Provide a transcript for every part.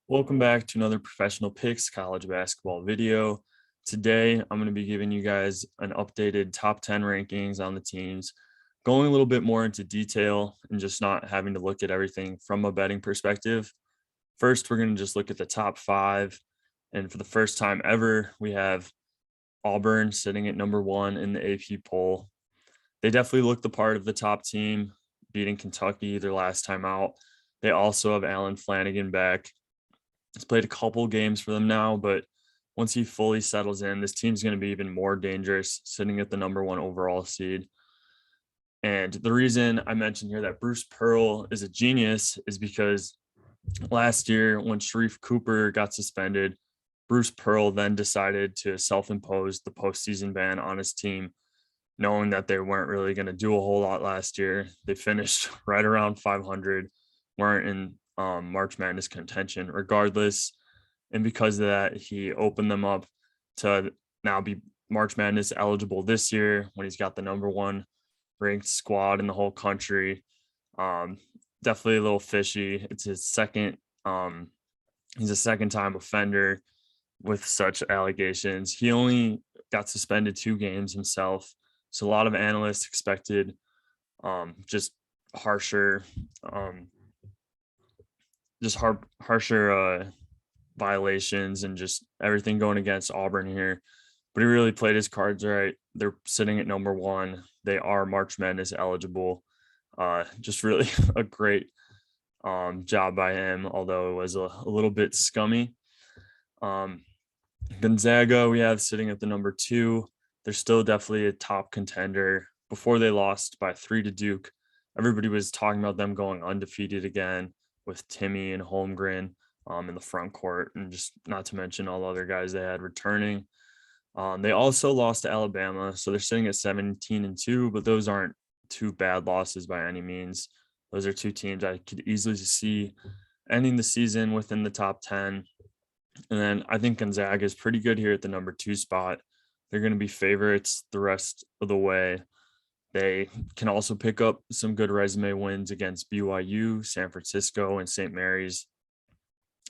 Welcome back to another Professional Picks college basketball video. Today, I'm going to be giving you guys an updated top 10 rankings on the teams, going a little bit more into detail and just not having to look at everything from a betting perspective. First, we're going to just look at the top five. And for the first time ever, we have Auburn sitting at number one in the AP poll. They definitely look the part of the top team, beating Kentucky their last time out. They also have Alan Flanagan back. He's played a couple games for them now, but once he fully settles in, this team's going to be even more dangerous, sitting at the number one overall seed. And the reason I mentioned here that Bruce Pearl is a genius is because last year when Sharif Cooper got suspended, Bruce Pearl then decided to self-impose the postseason ban on his team, knowing that they weren't really going to do a whole lot last year. They finished right around 500, weren't in March Madness contention regardless. And because of that, he opened them up to now be March Madness eligible this year when he's got the number one ranked squad in the whole country. Definitely a little fishy. It's his second, he's a second time offender with such allegations. He only got suspended 2 games himself. So a lot of analysts expected just harsher violations and just everything going against Auburn here. But he really played his cards right. They're sitting at number one. They are March Madness eligible. Just really a great job by him, although it was a little bit scummy. Gonzaga, we have sitting at the number 2. They're still definitely a top contender. Before they lost by 3 to Duke, everybody was talking about them going undefeated again with Timmy and Holmgren in the front court, and just not to mention all the other guys they had returning. They also lost to Alabama, so they're sitting at 17-2, but those aren't 2 bad losses by any means. Those are 2 teams I could easily see ending the season within the top 10. And then I think Gonzaga is pretty good here at the number 2 spot. They're going to be favorites the rest of the way. They can also pick up some good resume wins against BYU, San Francisco, and St. Mary's.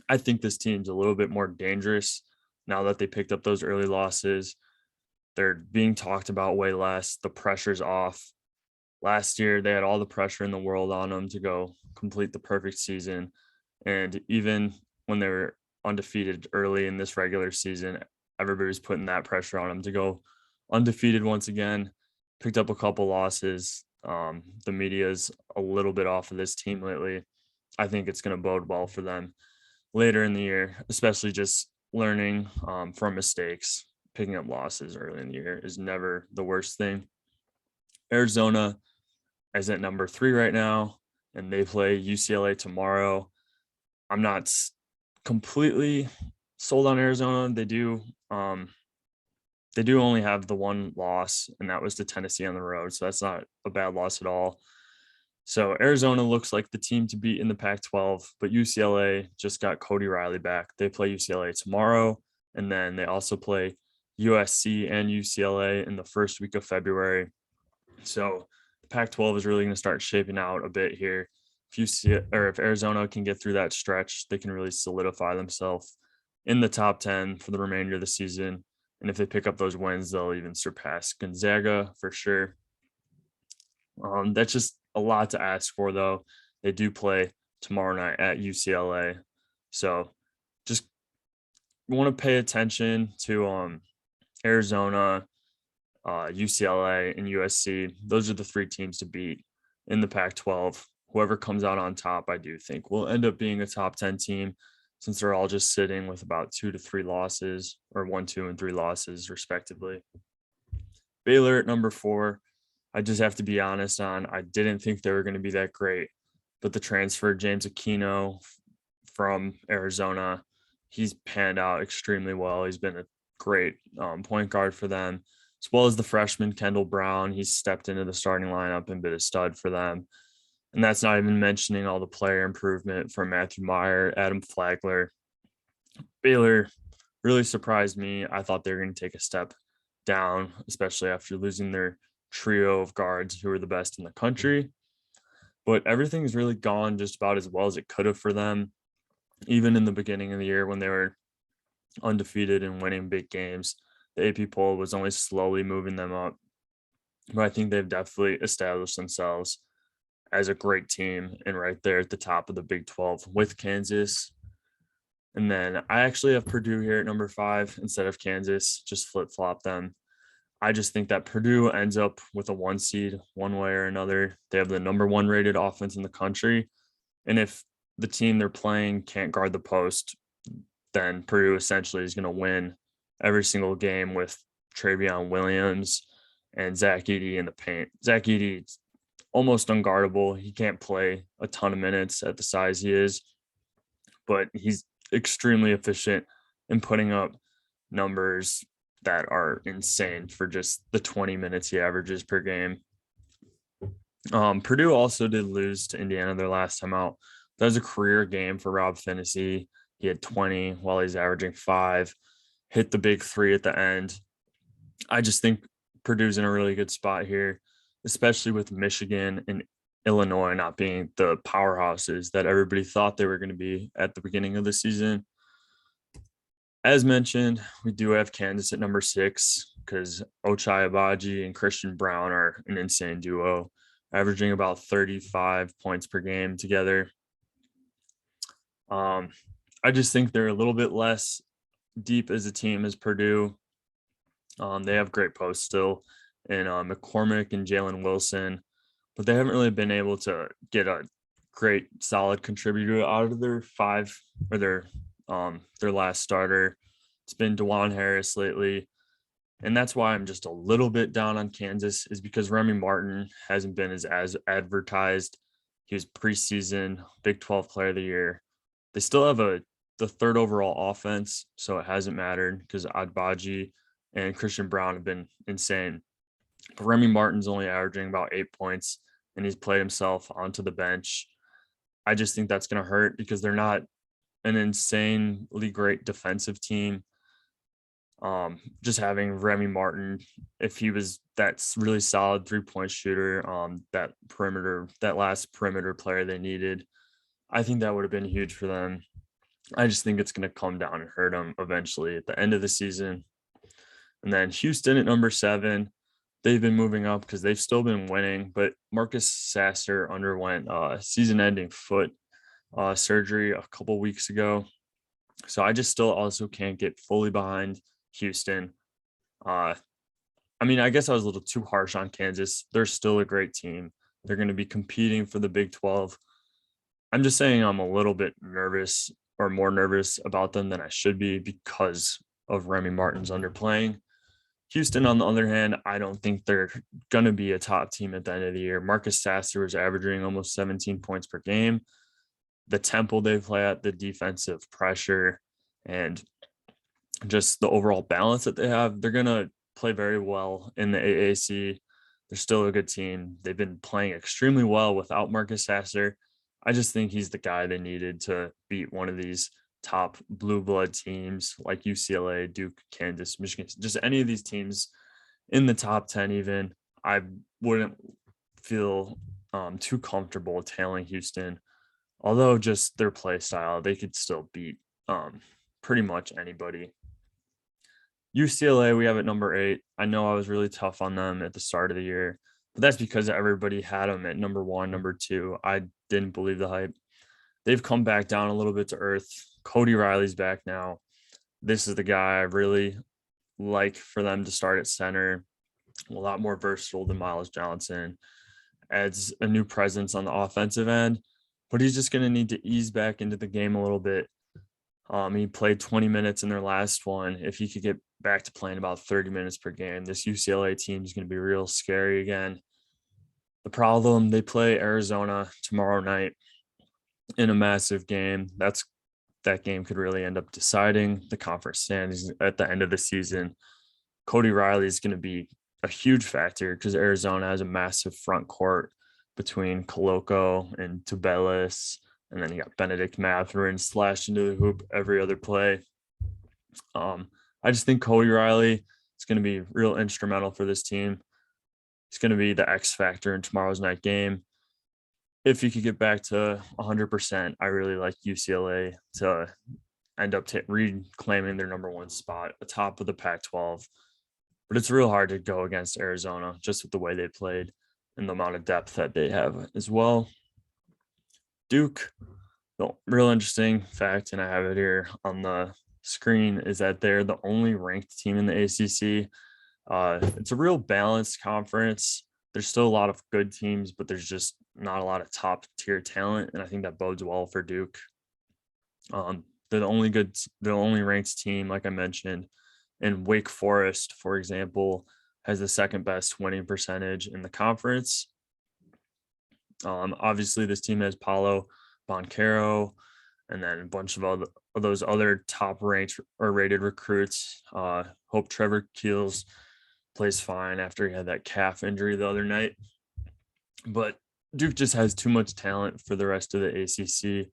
I think this team's a little bit more dangerous now that they picked up those early losses. They're being talked about way less. The pressure's off. Last year, they had all the pressure in the world on them to go complete the perfect season. And even when they were undefeated early in this regular season, everybody was putting that pressure on them to go undefeated once again. Picked up a couple losses. The media's a little bit off of this team lately. I think it's going to bode well for them later in the year, especially just learning from mistakes. Picking up losses early in the year is never the worst thing. Arizona is at number 3 right now, and they play UCLA tomorrow. I'm not completely sold on Arizona. They do only have the 1 loss, and that was to Tennessee on the road. So that's not a bad loss at all. So Arizona looks like the team to beat in the Pac-12, but UCLA just got Cody Riley back. They play UCLA tomorrow, and then they also play USC and UCLA in the first week of February. So the Pac-12 is really going to start shaping out a bit here. If Arizona can get through that stretch, they can really solidify themselves in the top 10 for the remainder of the season. And if they pick up those wins, they'll even surpass Gonzaga for sure. That's just a lot to ask for, though. They do play tomorrow night at UCLA. So just want to pay attention to Arizona, UCLA, and USC. Those are the 3 teams to beat in the Pac-12. Whoever comes out on top, I do think will end up being a top 10 team, since they're all just sitting with about 2 to 3 losses, or 1, 2, and 3 losses respectively. Baylor at number 4. I just have to be honest on, I didn't think they were going to be that great, but the transfer James Aquino from Arizona, he's panned out extremely well. He's been a great point guard for them, as well as the freshman Kendall Brown. He's stepped into the starting lineup and been a stud for them. And that's not even mentioning all the player improvement from Matthew Meyer, Adam Flagler. Baylor really surprised me. I thought they were going to take a step down, especially after losing their trio of guards who were the best in the country. But everything's really gone just about as well as it could have for them. Even in the beginning of the year when they were undefeated and winning big games, the AP poll was only slowly moving them up. But I think they've definitely established themselves as a great team and right there at the top of the Big 12 with Kansas. And then I actually have Purdue here at number 5 instead of Kansas, just flip flop them. I just think that Purdue ends up with a 1 seed one way or another. They have the number 1 rated offense in the country. And if the team they're playing can't guard the post, then Purdue essentially is going to win every single game with Travion Williams and Zach Edey in the paint. Zach Edey's almost unguardable. He can't play a ton of minutes at the size he is, but he's extremely efficient in putting up numbers that are insane for just the 20 minutes he averages per game. Purdue also did lose to Indiana their last time out. That was a career game for Rob Finney. He had 20 while he's averaging 5, hit the big 3 at the end. I just think Purdue's in a really good spot here, especially with Michigan and Illinois not being the powerhouses that everybody thought they were going to be at the beginning of the season. As mentioned, we do have Kansas at number 6 because Ochai Agbaji and Christian Brown are an insane duo, averaging about 35 points per game together. I just think they're a little bit less deep as a team as Purdue. They have great posts still in McCormick and Jalen Wilson, but they haven't really been able to get a great solid contributor out of their 5 or their last starter. It's been DeJuan Harris lately. And that's why I'm just a little bit down on Kansas, is because Remy Martin hasn't been as advertised. He was preseason Big 12 Player of the Year. They still have the 3rd overall offense, so it hasn't mattered because Agbaji and Christian Brown have been insane. But Remy Martin's only averaging about 8 points, and he's played himself onto the bench. I just think that's going to hurt because they're not an insanely great defensive team. Just having Remy Martin, if he was that really solid 3-point shooter, that last perimeter player they needed, I think that would have been huge for them. I just think it's going to come down and hurt them eventually at the end of the season. And then Houston at number 7, they've been moving up because they've still been winning, but Marcus Sasser underwent season-ending foot surgery a couple weeks ago. So I just still also can't get fully behind Houston. I guess I was a little too harsh on Kansas. They're still a great team. They're going to be competing for the Big 12. I'm just saying I'm a little bit nervous, or more nervous about them than I should be, because of Remy Martin's underplaying. Houston, on the other hand, I don't think they're going to be a top team at the end of the year. Marcus Sasser was averaging almost 17 points per game. The tempo they play at, the defensive pressure, and just the overall balance that they have, they're going to play very well in the AAC. They're still a good team. They've been playing extremely well without Marcus Sasser. I just think he's the guy they needed to beat one of these top blue blood teams like UCLA, Duke, Kansas, Michigan, just any of these teams in the top 10 even. I wouldn't feel too comfortable tailing Houston, although just their play style, they could still beat pretty much anybody. UCLA, we have at number 8. I know I was really tough on them at the start of the year, but that's because everybody had them at number 1, number 2. I didn't believe the hype. They've come back down a little bit to earth. Cody Riley's back now. This is the guy I really like for them to start at center. A lot more versatile than Miles Johnson. Adds a new presence on the offensive end, but he's just going to need to ease back into the game a little bit. He played 20 minutes in their last one. If he could get back to playing about 30 minutes per game, this UCLA team is going to be real scary again. The problem, they play Arizona tomorrow night in a massive game. That game could really end up deciding the conference standings at the end of the season. Cody Riley is going to be a huge factor because Arizona has a massive front court between Koloko and Tubelis, and then you got Benedict Mathurin slashed into the hoop every other play. I just think Cody Riley is going to be real instrumental for this team. He's going to be the X factor in tomorrow's night game. if he could get back to 100%, I really like UCLA to end up reclaiming their number one spot atop of the Pac-12. But it's real hard to go against Arizona just with the way they played and the amount of depth that they have as well. Duke, the real interesting fact, and I have it here on the screen, is that they're the only ranked team in the ACC. It's a real balanced conference. There's still a lot of good teams, but there's just not a lot of top tier talent, and I think that bodes well for Duke. They're the only ranked team, like I mentioned. And Wake Forest, for example, has the second best winning percentage in the conference. Obviously, this team has Paulo Banchero, and then a bunch of those other top ranked or rated recruits. Hope Trevor Keels plays fine after he had that calf injury the other night. But Duke just has too much talent for the rest of the ACC.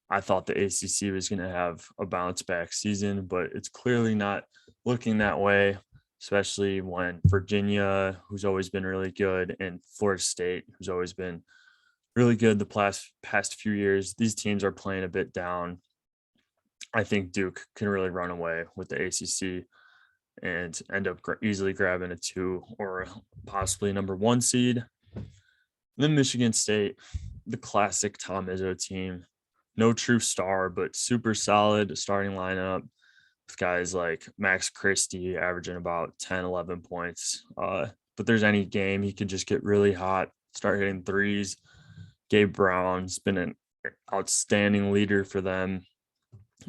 I thought the ACC was going to have a bounce back season, but it's clearly not looking that way, especially when Virginia, who's always been really good, and Florida State, who's always been really good the past few years, these teams are playing a bit down. I think Duke can really run away with the ACC and end up easily grabbing a 2 or possibly number 1 seed. And then Michigan State, the classic Tom Izzo team. No true star, but super solid starting lineup with guys like Max Christie averaging about 10, 11 points. But there's any game, he could just get really hot, start hitting threes. Gabe Brown's been an outstanding leader for them.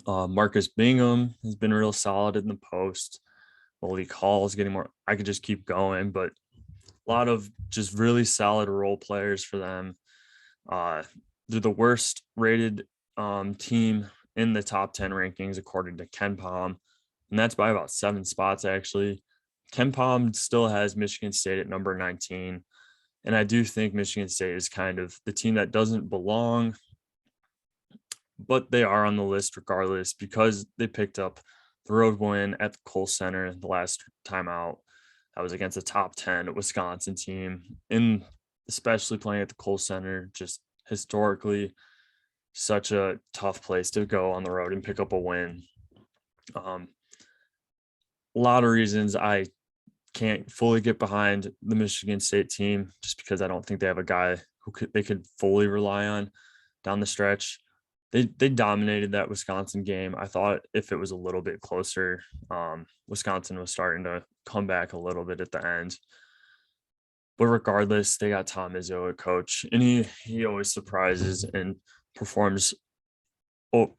Marcus Bingham has been real solid in the post. Malik Hall is getting more. I could just keep going, but a lot of just really solid role players for them. They're the worst rated team in the top 10 rankings according to KenPom, and that's by about 7 spots actually. KenPom still has Michigan State at number 19, and I do think Michigan State is kind of the team that doesn't belong, but they are on the list regardless because they picked up the road win at the Kohl Center the last time out. That was against a top 10 Wisconsin team, and especially playing at the Kohl Center, just historically such a tough place to go on the road and pick up a win. A lot of reasons I can't fully get behind the Michigan State team just because I don't think they have a guy they could fully rely on down the stretch. They dominated that Wisconsin game. I thought if it was a little bit closer, Wisconsin was starting to come back a little bit at the end. But regardless, they got Tom Izzo at coach, and he always surprises and performs or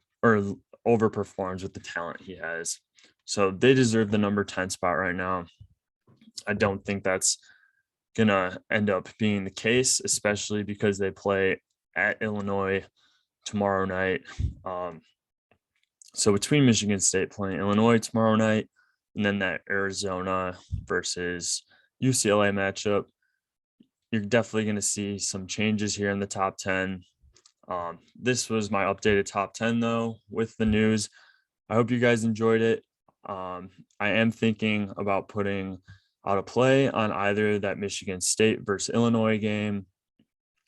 overperforms with the talent he has. So they deserve the number 10 spot right now. I don't think that's going to end up being the case, especially because they play at Illinois tomorrow night. So between Michigan State playing Illinois tomorrow night and then that Arizona versus UCLA matchup, you're definitely going to see some changes here in the top 10. This was my updated top 10 though with the news. I hope you guys enjoyed it. I am thinking about putting out a play on either that Michigan State versus Illinois game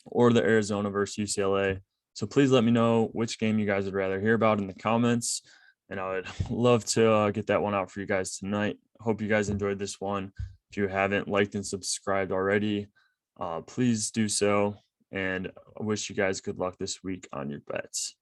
or the Arizona versus UCLA. So please let me know which game you guys would rather hear about in the comments. And I would love to get that one out for you guys tonight. Hope you guys enjoyed this one. If you haven't liked and subscribed already, please do so. And I wish you guys good luck this week on your bets.